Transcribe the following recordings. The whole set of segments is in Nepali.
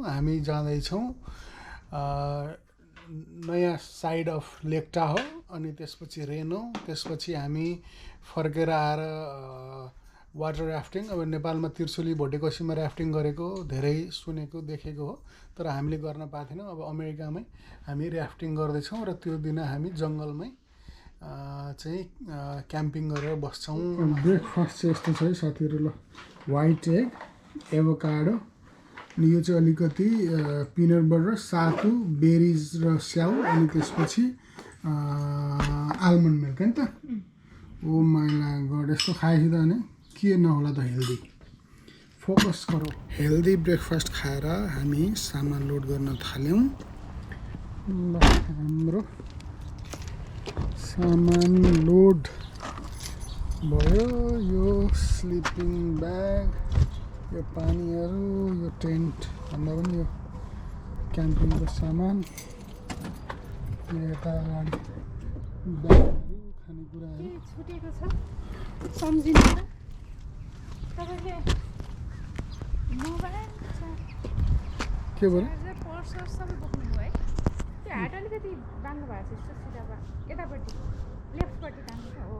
हामी जाँदैछौँ नयाँ साइड अफ लेक टाहो अनि त्यसपछि रेनो, त्यसपछि हामी फर्केर आएर वाटर राफ्टिङ। अब नेपालमा त्रिशुली भोटेकोसीमा राफ्टिङ गरेको धेरै सुनेको देखेको हो, तर हामीले गर्न पाएको थिएनौँ। अब अमेरिकामै हामी राफ्टिङ गर्दैछौँ र त्यो दिन हामी जङ्गलमै चाहिँ क्याम्पिङ गरेर बस्छौँ। ब्रेकफास्ट चाहिँ यस्तो छ है साथीहरू, ल व्हाइट एग, एभोकाडो, अनि यो चाहिँ अलिकति पिनट बटर, सातु, बेरिज र स्याउ, अनि त्यसपछि आलमन्ड मिल्क होइन त। ओ माइला गड, यस्तो खाएपछि त होइन के नहोला त हेल्दी। फोकस गरौँ। हेल्दी ब्रेकफास्ट खाएर हामी सामान लोड गर्न थाल्यौँ। ल हाम्रो सामान लोड भयो। यो स्लिपिङ ब्याग, यो पानीहरू, यो टेन्ट भन्दा पनि यो क्याम्पिङको सामान, यता अगाडि ब्यागहरू, खानेकुराहरू छुटेको छ सम्झिनु त। तपाईँले मोबाइल के भयो पर्स सबै बोक्नुभयो है? त्यो हाट अलिकति बाङ्गो भएको छ, सिधा यतापट्टि लेफ्टपट्टि बाङ्गो छ हो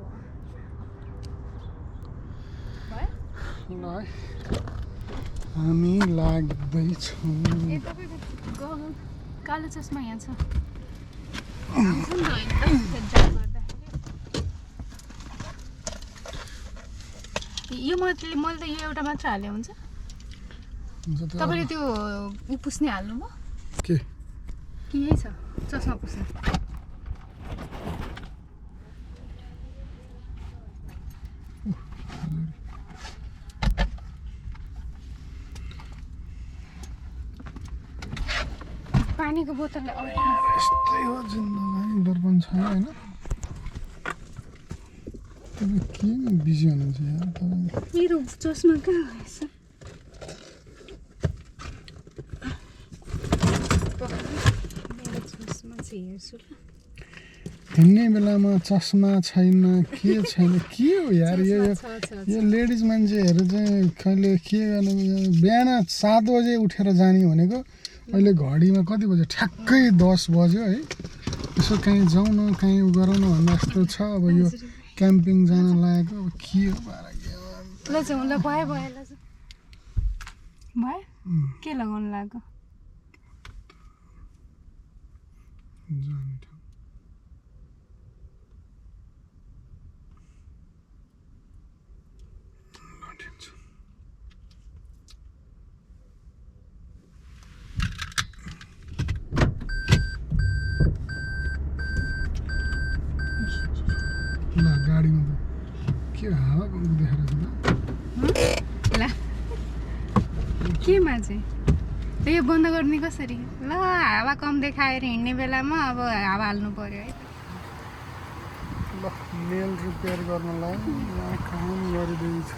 भयो। ल है हामी लाग्दैछौँ। ए तपाईँको कालो चस्मा यहाँ छ। यो मैले त यो एउटा मात्र हाले हुन्छ? तपाईँले त्यो ऊ पुस्ने हाल्नु भयो के? कि यही छ चस्मा पुस्ने? पानीको बोतल यस्तै हो जिन्दगी, दर्पण छैन होइन। तपाईँ के बिजी हुनुहुन्छ यार? तपाईँ मेरो चस्मा कहाँ रहेछ? मेरो चस्मा चाहिँ हेर्छु ल। हिँड्ने बेलामा चस्मा छैन, के छैन, के हो यार यो लेडिज मान्छेहरू चाहिँ कहिले के गर्नु। बिहान 7 बजे उठेर जाने भनेको अहिले घडीमा कति बज्यो? ठ्याक्कै 10 बज्यो है। यसो कहीँ जाउँ न, कहीँ उ गरौँ न भन्दा जस्तो छ। अब यो क्याम्पिङ जान लागेको अब के हो बाह्र के ल जाउँ ल। भयो भयो ल भयो। के लगाउनु लाग्यो? जाने ठाउँ ल गाडीमा के हावा देखाएर ल केमा चाहिँ यो बन्द गर्ने कसरी? ल हावा कम देखाएर हिँड्ने बेलामा अब हावा हाल्नु पर्यो है। ल नेल रिपेयर गर्नलाई यहाँ काम गरिँदैछ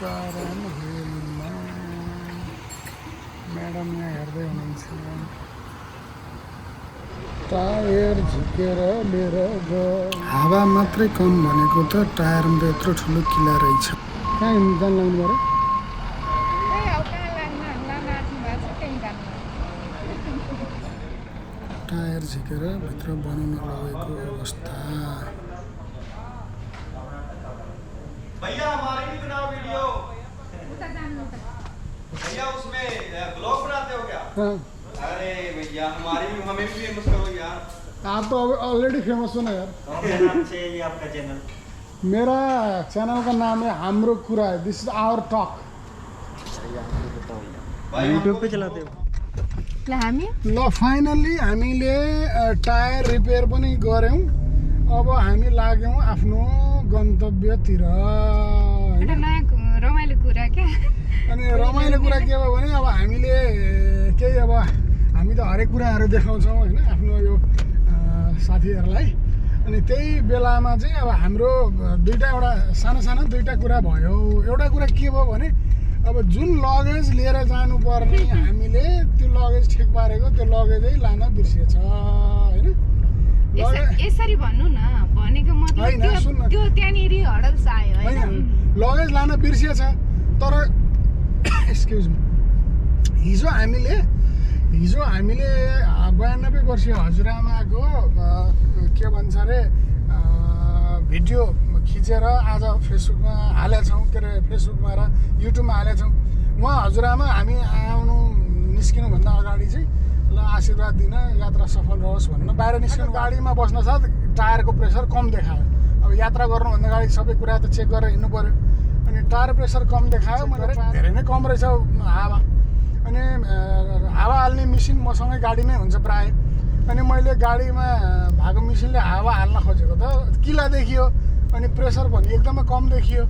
टारन रेलमा। म्याडम यहाँ हेर्दै हुनुहुन्छ। टायर झिकेर लिएर गयो। हावा मात्रै कम भनेको त टायरमा त यत्रो ठुलो किला रहेछ। कहाँ जान लाग्नु पऱ्यो? टायर झिकेर भित्र बनाउन लगेको अवस्था। भैया हमारी भी बनाओ वीडियो। भैया उसमें ब्लॉग बनाते हो क्या? अरे भैया हमारी भी, हमें भी फेमस करो यार। आप तो ऑलरेडी फेमस हो ना यार। कौन सा नाम से है ये आपका चैनल? मेरा चैनल का नाम है हाम्रो कुरा है। This is our talk. YouTube पे चलाते हो? ल फाइनल्ली हामीले टायर रिपेयर पनि गऱ्यौँ। अब हामी लाग्यौँ आफ्नो गन्तव्यतिर। रमाइलो कुरा क्या। अनि रमाइलो कुरा के भयो भने अब हामीले केही अब हामी त हरेक कुराहरू देखाउँछौँ होइन आफ्नो यो साथीहरूलाई। अनि त्यही बेलामा चाहिँ अब हाम्रो एउटा सानो दुईवटा कुरा भयो। एउटा कुरा के भयो भने अब जुन लगेज लिएर जानुपर्ने हामीले त्यो लगेज ठिक पारेको त्यो लगेजै लान बिर्सिएछ होइन। यसरी भन्नु न, भनेको मतलब त्यो त्यहाँनिर हडल्स आयो होइन। लगेज लान बिर्सिएछ तर एक्सक्युज मी हिजो हामीले 92 वर्षीय हजुरआमाको के भन्छ अरे भिडियो खिचेर आज फेसबुकमा हालेछौँ, के अरे फेसबुकमा र युट्युबमा हालेछौँ। उहाँ हजुरआमा हामी निस्किनुभन्दा अगाडि चाहिँ ल आशीर्वाद दिन, यात्रा सफल रहोस् भन्न बाहिर निस्किनु। गाडीमा बस्न साथ टायरको प्रेसर कम देखायो। अब यात्रा गर्नुभन्दा अगाडि सबै कुरा त चेक गरेर हिँड्नु पऱ्यो। अनि टायर प्रेसर कम देखायो, मैले धेरै नै कम रहेछ हावा। अनि हावा हाल्ने मेसिन मसँगै गाडीमै हुन्छ प्रायः। अनि मैले गाडीमा भएको मेसिनले हावा हाल्न खोजेको त किला देखियो, अनि प्रेसर पनि एकदमै कम देखियो।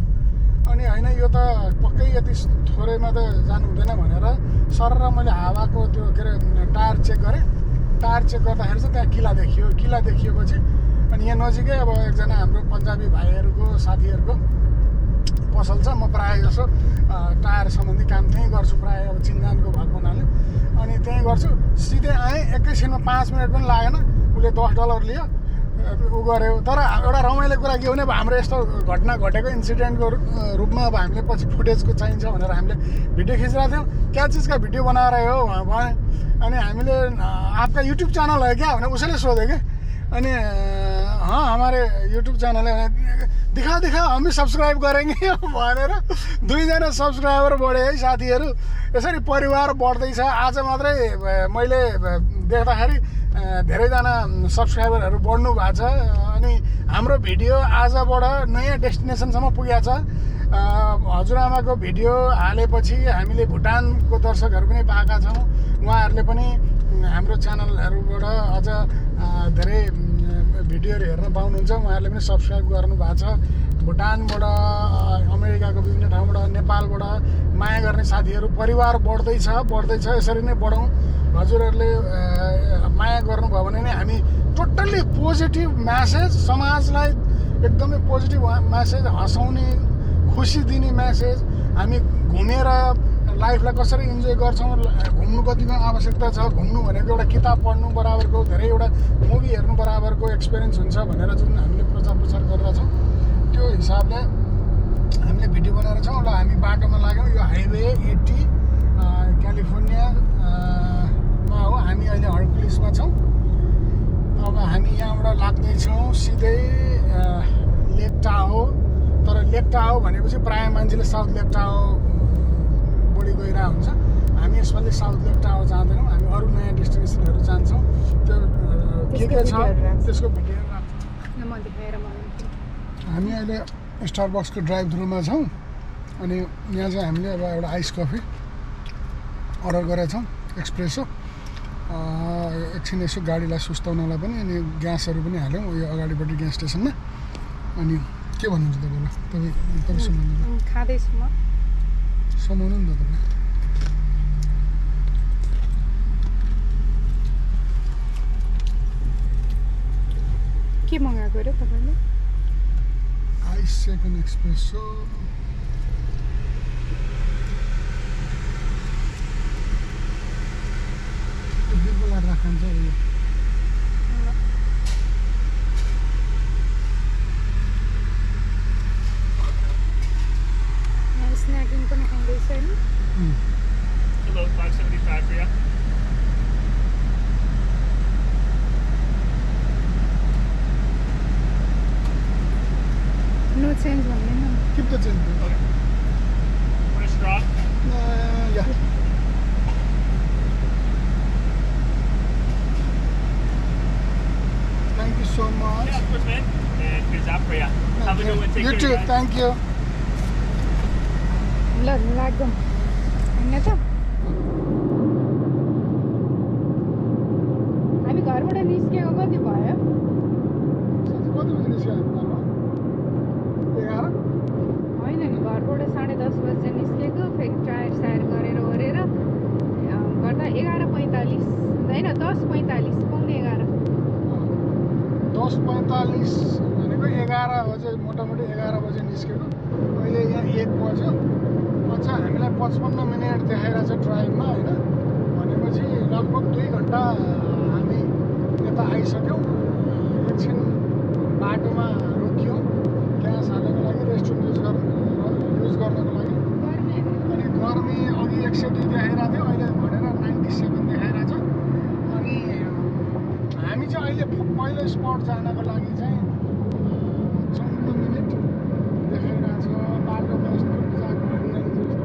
अनि होइन यो त पक्कै यति थोरैमा त जानु हुँदैन भनेर सरर मैले हावाको त्यो के अरे टायर चेक गरेँ। टायर चेक गर्दाखेरि चाहिँ त्यहाँ किला देखियो। किला देखिएपछि अनि यहाँ नजिकै अब एकजना हाम्रो पन्जाबी भाइहरूको साथीहरूको पसल छ। म प्रायः जसो टायर सम्बन्धी काम त्यहीँ गर्छु, प्रायः अब चिन्जानको भएको हुनाले अनि त्यहीँ गर्छु। सिधै आएँ, एकैछिनमा 5 मिनट पनि लागेन, उसले $10 लियो, उ गऱ्यो। तर एउटा रमाइलो कुरा के हो भने अब हाम्रो यस्तो घटना घटेको इन्सिडेन्टको रूपमा अब हामीले पछि फुटेजको चाहिन्छ भनेर हामीले भिडियो खिचिरहेको थियौँ। क्या चिजका भिडियो बनाएर हो भने अनि हामीले आपका युट्युब च्यानल है क्या भने उसैले सोध्यो क्या। अनि हमारे युट्युब च्यानल है, दिखाओ हामी सब्सक्राइब गरेंगे भनेर 2जना सब्सक्राइबर बढे है साथीहरू। यसरी परिवार बढ्दैछ। आज मात्रै मैले देख्दाखेरि धेरैजना सब्सक्राइबरहरू बढ्नु भएको छ। अनि हाम्रो भिडियो आजबाट नयाँ डेस्टिनेसनसम्म पुगेको छ। हजुरआमाको भिडियो हालेपछि हामीले भुटानको दर्शकहरू पनि पाएका छौँ। उहाँहरूले पनि हाम्रो च्यानलहरूबाट अझ धेरै भिडियोहरू हेर्न पाउनुहुन्छ। उहाँहरूले पनि सब्सक्राइब गर्नु भएको छ। भुटानबाट, अमेरिकाको विभिन्न ठाउँबाट, नेपालबाट माया गर्ने साथीहरू, परिवार बढ्दैछ। यसरी नै बढौँ। हजुरहरूले माया गर्नुभयो भने नै हामी टोटल्ली पोजिटिभ म्यासेज, समाजलाई एकदमै पोजिटिभ म्यासेज, हँसाउने, खुसी दिने म्यासेज। हामी घुमेर लाइफलाई कसरी इन्जोय गर्छौँ, घुम्नु कतिको आवश्यकता छ, घुम्नु भनेको एउटा किताब पढ्नु बराबरको, धेरै एउटा मुभी हेर्नु बराबरको एक्सपिरियन्स हुन्छ भनेर जुन हामीले प्रचार गरेर छौँ, त्यो हिसाबले हामीले भिडियो बनाएर छौँ। ल हामी बाटोमा लाग्यौँ। यो हाइवे 80 क्यालिफोर्नियामा हो। हामी अहिले हर्कुलिसमा छौँ। अब हामी यहाँबाट लाग्दैछौँ सिधै लेक टाहो। तर लेक टाहो भनेपछि प्रायः मान्छेले साउथ लेक टाहो बढी गइरहेको हुन्छ। हामी यसपालि साउथ लेक टाहो जाँदैनौँ। हामी अरू नयाँ डेस्टिनेसनहरू जान्छौँ। त्यो के छ त्यसको भिडियो राख्छौँ। हामी अहिले स्टारबक्सको ड्राइभ थ्रुमा छौँ। अनि यहाँ चाहिँ हामीले अब एउटा आइस कफी अर्डर गरेका छौँ, एक्सप्रेसो। एकछिन यसो गाडीलाई सुस्ताउनलाई पनि। अनि ग्यासहरू पनि हाल्यौँ यो अगाडिपट्टि ग्यास स्टेसनमा। अनि के भन्नुहुन्छ तपाईँलाई? तपाईँ समाउनु खाँदैछु म। समाउनु नि त तपाईँ। के मगाएको अरे तपाईँले? Ice second espresso. बिल्कुल राखन्छ यो। स्न्याकिङ पनि खाँदैछ होइन? Hello, 575 for you. No change भन्ने न। Keep the change. Want a straw? Yeah. Thank you so much. Yeah, of course, man. And here's that for you. Have a good one. Take You care, too. guys. Thank you. ल लाग्छौँ होइन त। हामी घरबाट निस्केको कति भयो? कति बजी निस्क्यो हामी घरमा? 11? होइन नि, घरबाट 10:30 बजे निस्केको। फेरि टायर सायर गरेर ओरेर गर्दा 11:45 होइन 10:45 पाउने 11। 10:45 भनेको 11 बजे, मोटामोटी 11 बजे निस्केको। अहिले यहाँ 1 बज्यो। अझ हामीलाई 55 मिनट देखाइरहेछ ड्राइभमा होइन। भनेपछि लगभग 2 घन्टा हामी यता आइसक्यौँ। एकछिन बाटोमा रोकियौँ ग्यास हाल्नको लागि, रेस्टुरेन्ट युज गर्नको लागि। अनि गर्मी अघि 102 देखाइरहेको थियो, अहिले पहिलो स्पट जानको लागि चाहिँ 14 मिनट देखाइरहेको छ। बाटोमा यस्तो बिजाको हरियाली जस्तो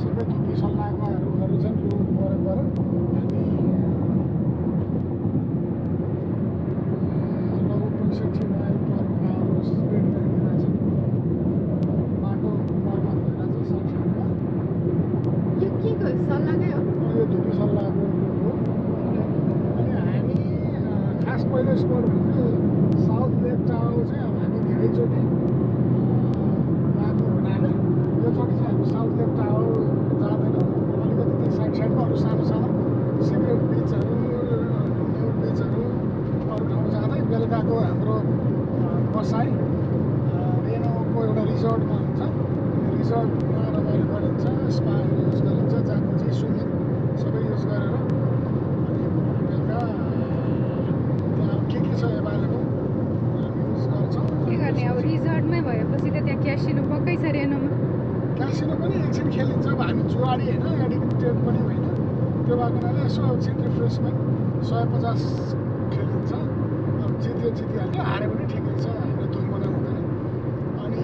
सबै धुपी सल्लाहका रुखहरू छन्। रोड वरपर हामी लगभग 65 माइल पर आवर स्पिडमा हिँडिरहेको छ। बाटो मर्मत भइरहेको छ साइडमा। यो के को सल्लाहकै हो? यो धुपी सल्लाहको रुख हो। अनि हामी खास पहिलो स्पट भनेको साउथ लेक टावर चाहिँ अब हामी धेरैचोटि गएको हुनाले योचोटि चाहिँ हामी साउथ लेक टावर जाँदैनौँ। अलिकति त्यो साइडमा अरू सानो सानो सिक्रेट बिचहरू, न्यु बिचहरू अरू ठाउँ जाँदै बेलुकाको हाम्रो बसाइ रेनोको एउटा रिजोर्टमा हुन्छ। रिजोर्टमा रमाइलो गरिन्छ, स्पा युज गरिन्छ, जाकुजी, स्विमिङ सबै युज गरेर अनि बेलुका त्यहाँ के छ एभाइलेबल हामी युज गर्छौँ। के गर्ने अब रिजोर्टमै भएपछि त त्यहाँ क्यासिनो पक्कै छ रेनोमा। क्यासिनो पनि एकछिन खेलिन्छ। अब हामी जुवाडी होइन, एडिक्टेड पनि होइन। त्यो भएको हुनाले यसो एकछिन रिफ्रेसमेन्ट 150 खेलिन्छ। अब जित्यो जितिहाल्यो, हारे पनि ठिकै छ, हामीलाई धुम बनाउनु हुँदैन। अनि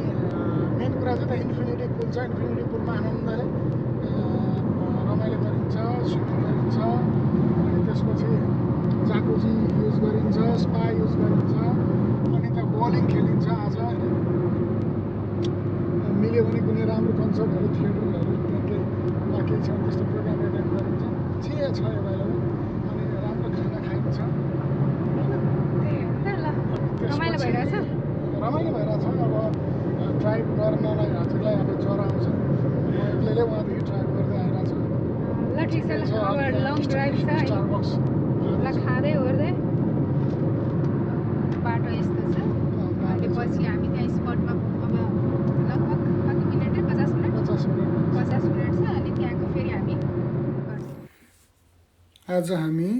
मेन कुरा चाहिँ त इन्फिनिटी पुल छ। इन्फिनिटी पुलमा आनन्दले रमाइलो गरिन्छ, स्विमिङ गरिन्छ। अनि त्यसपछि जाकुजी युज गरिन्छ, स्पा युज गरिन्छ। अनि त्यहाँ बलिङ खेलिन्छ। आज मिल्यो भने कुनै राम्रो कन्सर्टहरू, थिएटरहरू त्यहाँ केही केही छ त्यस्तो प्रोग्राम एटेन्ड गरिन्छ। जे छ एभाइलेबल। अनि राम्रो खाना खाइन्छ। त्यही हो त ल। रमाइलो भइरहेछ? रमाइलो भइरहेछ। अब ड्राइभ गर्नलाई हजुरलाई अब ज्वरो आउँछ। म एक्लैले उहाँदेखि ड्राइभ गर्दै आइरहेको छु। ल ठिक छ ल, अब लङ ड्राइभ छ है। स्टारबक्स ल खाँदै ओर्दै बाटो यस्तो छ। अनि पछि हामी त्यहाँ स्पटमा अब लगभग कति मिनट 50 मिनट 50 मिनट 50 मिनट छ। अनि त्यहाँको फेरि हामी आज हामी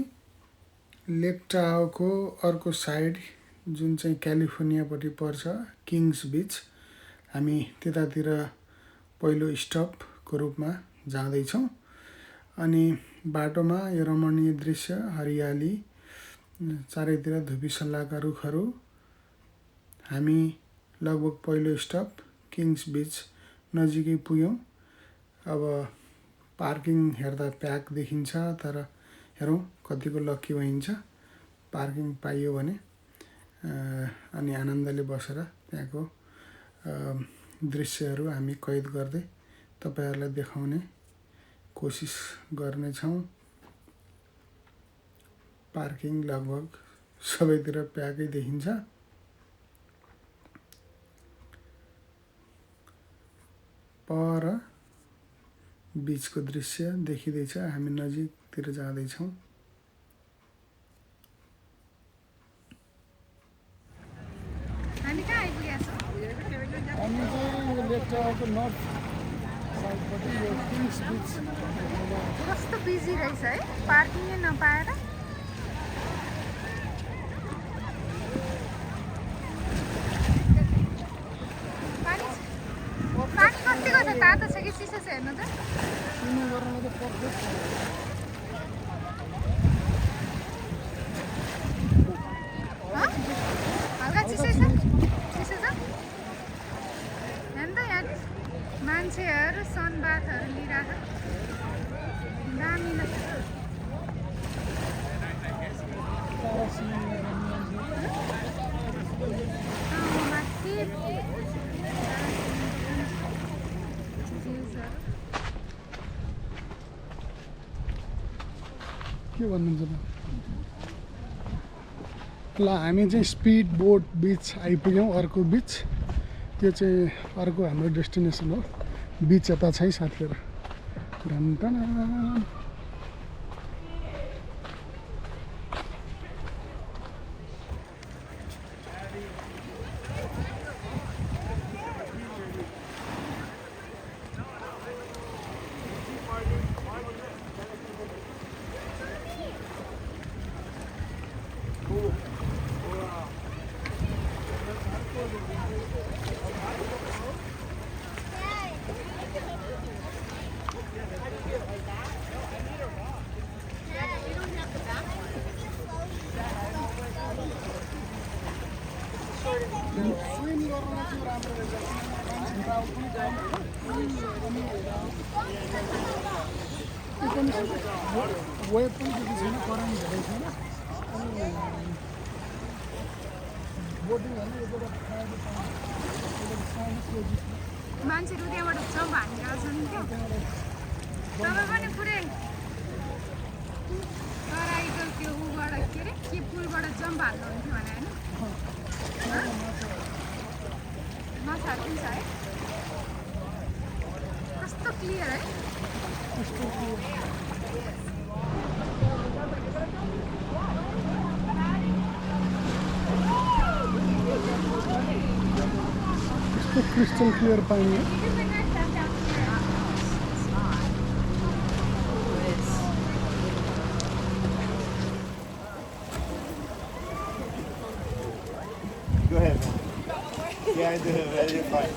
लेक टावरको अर्को साइड जुन चाहिँ क्यालिफोर्नियापट्टि पर्छ, किङ्स बिच, हामी त्यतातिर पहिलो स्टपको रूपमा जाँदैछौँ। अनि बाटोमा यो रमणीय दृश्य, हरियाली, चारैतिर धुपी सल्लाहका रुखहरू। हामी लगभग पहिलो स्टप किङ्स बिच नजिकै पुग्यौँ। अब पार्किङ हेर्दा प्याक देखिन्छ, तर हेरौँ कतिको लक्की भइन्छ, पार्किङ पाइयो भने। अनि आनन्दले बसेर त्यहाँको दृश्यहरू हामी कैद गर्दै तपाईँहरूलाई देखाउने कोसिस गर्नेछौँ। पार्किङ लगभग सबैतिर प्याकै देखिन्छ। पर बिचको दृश्य देखिँदैछ। हामी नजिकतिर जाँदैछौँ। हामी कहाँ आइपुगेका छौँ? हामी चाहिँ यो लेक टावरको नर्थ साइडपट्टि यो किङ्स बिच। कस्तो बिजी रहेछ है, पार्किङै नपाएर। पानी कतिको छ? तातो छ कि चिसो छ हेर्नु त। स्विमिङ गर्नलाई त पर्फेक्ट छ। हल्का चिसो छ? चिसो छ? हेर्नु त यहाँ मान्छेहरू सनबाथहरू लिइरहेको दामी ल। माथि के भन्नुहुन्छ त? ल हामी चाहिँ स्पिड बोट बिच आइपुग्यौँ। अर्को बिच, त्यो चाहिँ अर्को हाम्रो डेस्टिनेसन हो। बिच यता छ है साथीहरू। स्विम गर्न चाहिँ राम्रो रहेछ मान्छे ट्राभल पनि एकदम वेब पनि त्यति छैन करेन्ट धेरै छैन अनि बोटिङ होइन मान्छेहरू त्यहाँबाट जम्प हानिरहेको छन् क्या तपाईँ पनि पुरै तराईको त्यो उबाट के अरे के पुलबाट जम्प हाल्नुहुन्थ्यो भने होइन माछाहरू पनि छ है कस्तो क्लियर है कस्तो क्रिस्टल क्लियर पानी है Go ahead. Yeah, I do. You're fine.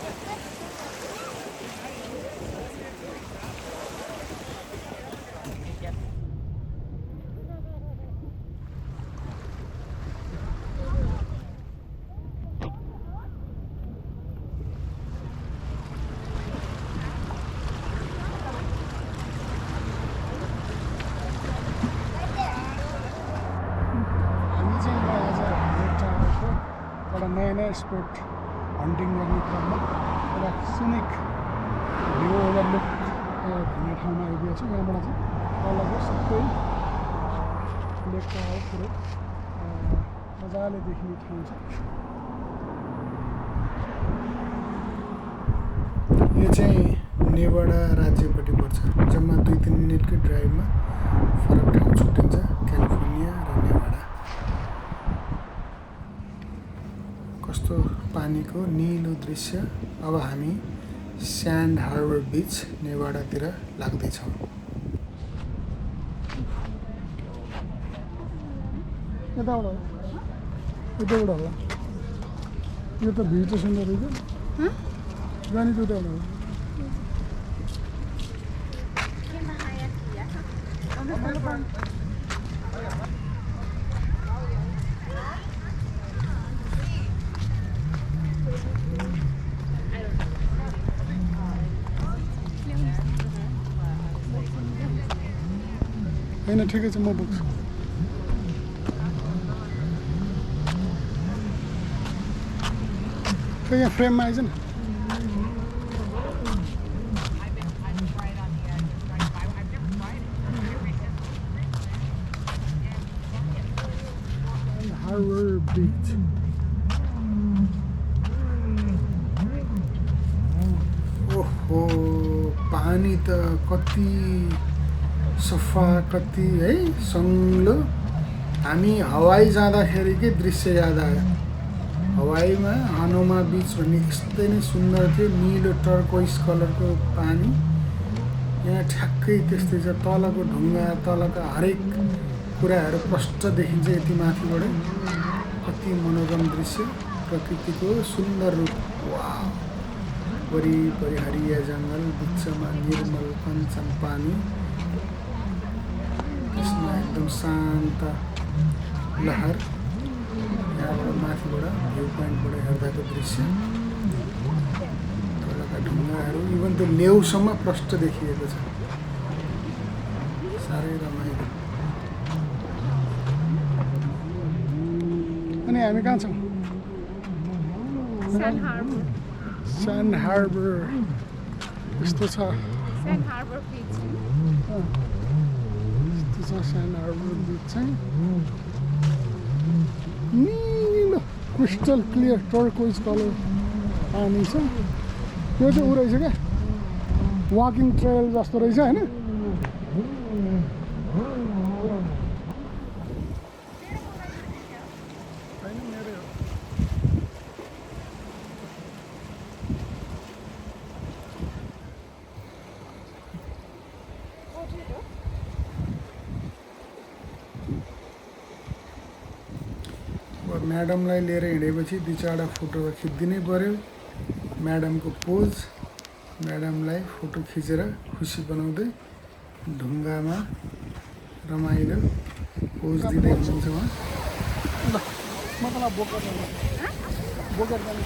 नयाँ नयाँ स्पोट हन्टिङ गर्ने क्रममा एउटा सिनिक भ्यू ओभरलुक भन्ने ठाउँमा आइदिएको छु यहाँबाट चाहिँ तलको सबै लेक टावर पुरै मजाले देखिने ठाउँ छ यो चाहिँ नेवाडा राज्यपट्टि पर्छ जम्मा 2-3 मिनटकै ड्राइभमा फरक ठाउँ छुट्टिन्छ क्यालिफोर्निया र नेवाडा कस्तो पानीको नीलो दृश्य अब हामी स्यान्ड हार्बर बीच नेवाडातिर लाग्दैछौँ यताबाट होला यो त भिड त सुन्दर रहेछ जाने चाहिँ उताबाट होइन ठिकै छ म बोक्छु खै यहाँ फ्रेममा आइज न हार्बर बीच ओहो पानी त कति सफा कति है सङ्लो हामी हवाई जाँदाखेरिकै दृश्य याद आयो हवाईमा हनोमा बीच भन्ने यस्तै नै सुन्दर थियो निलो टर्कोइस कलरको पानी यहाँ ठ्याक्कै त्यस्तै छ तलको ढुङ्गा तलको हरेक कुराहरू प्रष्ट देखिन्छ यति माथिबाटै कति मनोरम दृश्य प्रकृतिको सुन्दर रूप वाह वरिपरि हरिया जङ्गल बिचमा निर्मल कञ्चन पानी त्यसमा एकदम शान्त लहर यहाँबाट माथिबाट भ्यू पोइन्टबाट हेर्दाको दृश्य तलका ढुङ्गाहरू इभन त्यो लेउसम्म प्रष्ट देखिएको छ साह्रै रमाइलो अनि हामी कहाँ छौँ स्यान्ड हार्बर यस्तो छ स्यान्ड हार्बर बीच स्यान्ड हार्बर बीच चाहिँ निलो क्रिस्टल क्लियर टर्कोइज कलर पानी छ यो चाहिँ ऊ रहेछ क्या वाकिङ ट्रेल जस्तो रहेछ होइन म्याडमलाई लिएर हिँडेपछि 2-4 फोटो खिचिदिनै पर्यो म्याडमको पोज म्याडमलाई फोटो खिचेर खुसी बनाउँदै ढुङ्गामा रमाइलो पोज दिँदै हुनुहुन्छ उहाँ ल म तँलाई बोक्न बोकेर जाने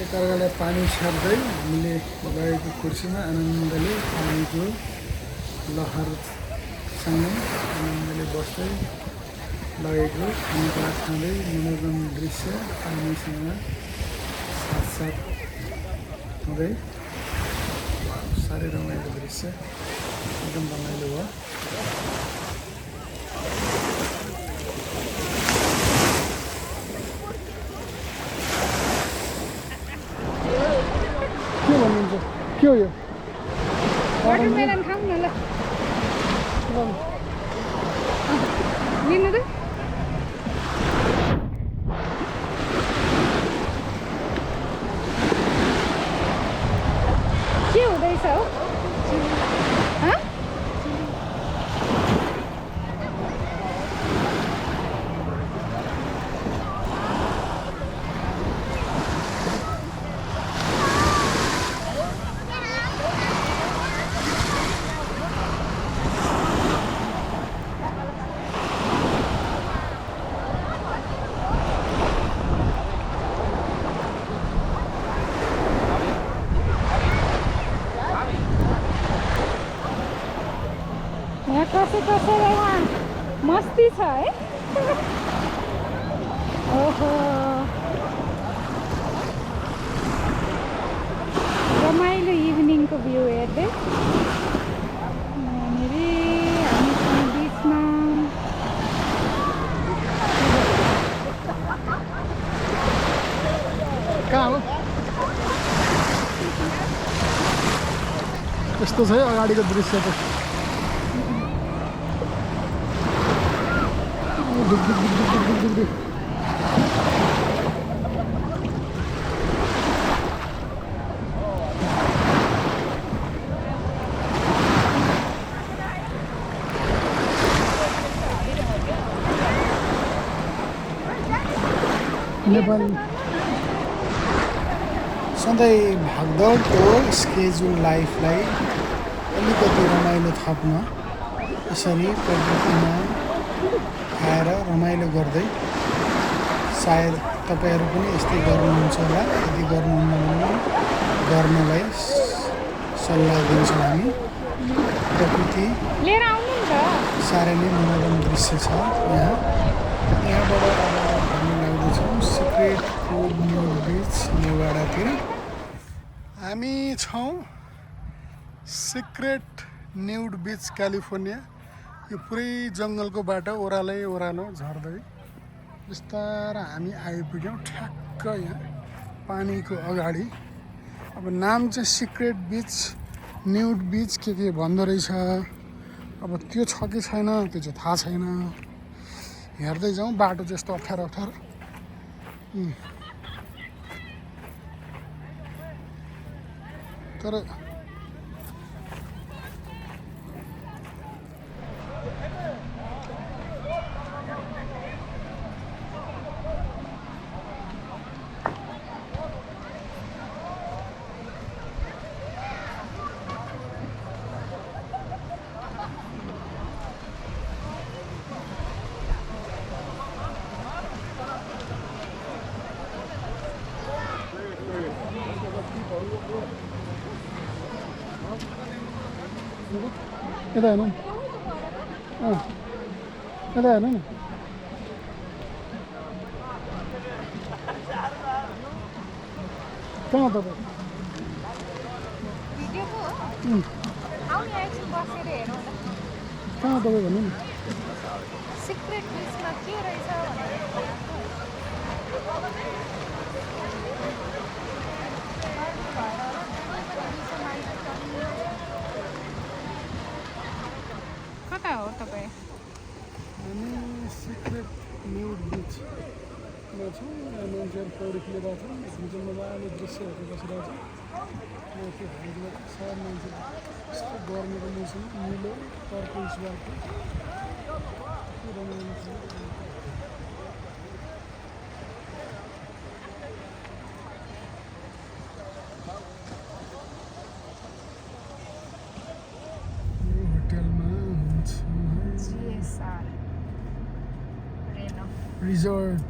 एकअर्कालाई पानी छर्दै हामीले लगाएको कुर्सीमा आनन्दले पानीको लहरसँगै आनन्दले बस्दै लगेको खानेकुरा खाँदै मनोरम दृश्य पानीसँग साथसाथ हुँदै साह्रै रमाइलो दृश्य एकदम रमाइलो भयो। के भन्नुहुन्छ के हो यो वाटरमेलन खाऊँ न ल लिनु त के हुँदैछ हो हँ यहाँ कसैलाई मस्ती छ है ओहो रमाइलो इभिनिङको भ्यू हेर्दै यहाँनिर हामीसँग बिचमा कहाँ हो यस्तो छ है अगाडिको दृश्य त नेपाल सधैँ भागदौडको स्केड्युल लाइफलाई अलिकति रमाइलो थप्न यसरी प्रकृतिमा आएर रमाइलो गर्दै सायद तपाईँहरू पनि यस्तै गर्नुहुन्छ होला। यदि गर्नुहुन्न भने गर्नलाई सल्लाह दिन्छौँ हामी। प्रकृति लिएर आउनु नि त साह्रै नै मनोरम दृश्य छ यहाँबाट हामी लाग्दैछौँ सिक्रेट कोभ न्युड बिच नेवाडातिर। हामी छौँ सिक्रेट न्युड बिच क्यालिफोर्निया। यो पुरै जङ्गलको बाटो ओह्रालो झर्दै बिस्तारै हामी आइपुग्यौँ ठ्याक्क यहाँ पानीको अगाडि। अब नाम चाहिँ सिक्रेट बिच न्युड बिच के भन्दो रहेछ। अब त्यो छ कि छैन त्यो चाहिँ थाहा छैन। हेर्दै जाउँ बाटो चाहिँ यस्तो अप्ठ्यारो तर यता हेर्नु यता हेर्नु न कहाँ तपाईँ भिडियोको आउने एकछिन बसेर हेरौँ न कहाँ तपाईँ भन्नु न सिक्रेट बिचमा के रहेछ भनेर छौँ। यहाँ मान्छेहरू पौडी खेलिरहेको छन्। जुन चाहिँ मजाले दृश्यहरू बसिरहेको छ। माथि हाइटबाट सब मान्छे यस्तो गर्मीको मौसम निलो टर्कोइज वाटर कति रमाइलो छ। यो होटलमा हुन्छ GSR Reno resort.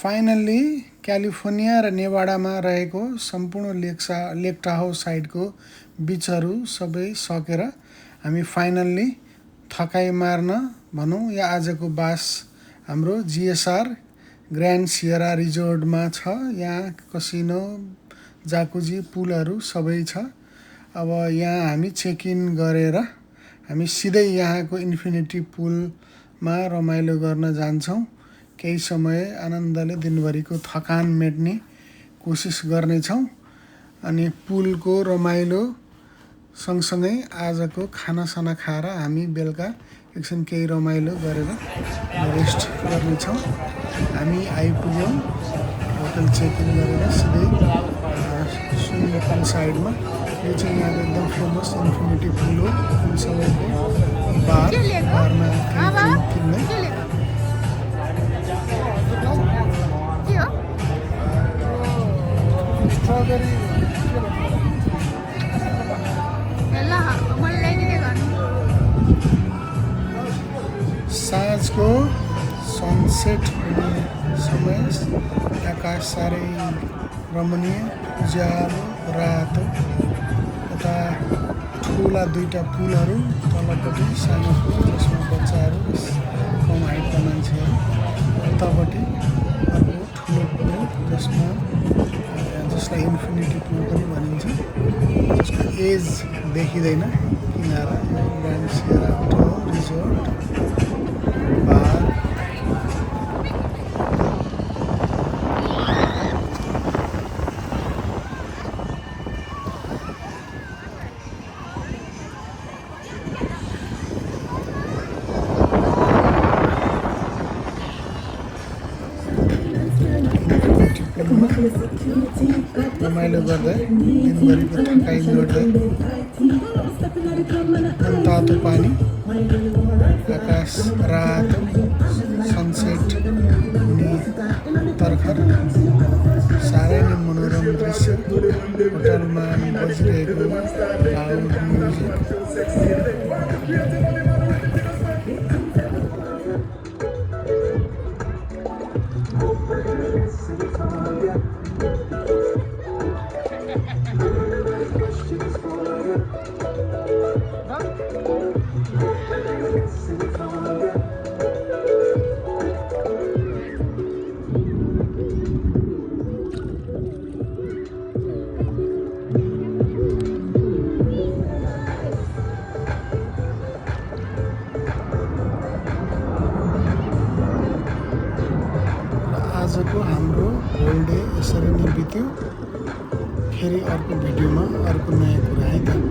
Finally California र नेभाडामा रहेको सम्पूर्ण लेक टाहो साइडको बिचहरू सबै सकेर हामी फाइनल्ली थकाइ मार्न भनौँ या आजको बास हाम्रो GSR ग्रान्ड सियरा रिजोर्टमा छ। यहाँ कसिनो जाकुजी पुलहरू सबै छ। अब यहाँ हामी चेक इन गरेर हामी सिधै यहाँको इन्फिनिटी पुलमा रमाइलो गर्न जान्छौँ। केही समय आनन्दले दिनभरिको थकान मेट्ने कोसिस गर्नेछौँ अनि पुलको रमाइलो सँगसँगै आजको खानासाना खाएर हामी बेलुका एकछिन केही रमाइलो गरेर रेस्ट गर्नेछौँ। हामी आइपुग्यौँ होटल चेक इन गरेर सिधै स्विमिङ पुल साइडमा। यो चाहिँ यहाँको एकदम फेमस इन्फिनिटी पुल हो। सबैको बारमा किन्ने स्ट्रबेरी साँझको सनसेट हुने समय आकाश साह्रै रमणीय उज्यालो रातो। यता ठुला दुईटा पुलहरू तलपट्टि सानो पुल जसमा बच्चाहरू कम हाइटका मान्छेहरू, उतापट्टि अर्को ठुलो पुल जसलाई इन्फिनिटी पुल पनि भनिन्छ, जसको एज देखिँदैन किनारा। ग्रान्ड सियरा होटल रिजोर्ट बार। रमाइलो गर्दै दिनभरिको थकाइ मेट्दै तातो पानी, आकाश रातो, सनसेट हुने तर्खर साह्रै नै मनोरम दृश्य। होटलमा बजिरहेको लाउड म्युजिक। आजको हाम्रो होल डे यसरी नै बित्यो। फेरि अर्को भिडियोमा अर्को नयाँ कुरा है त।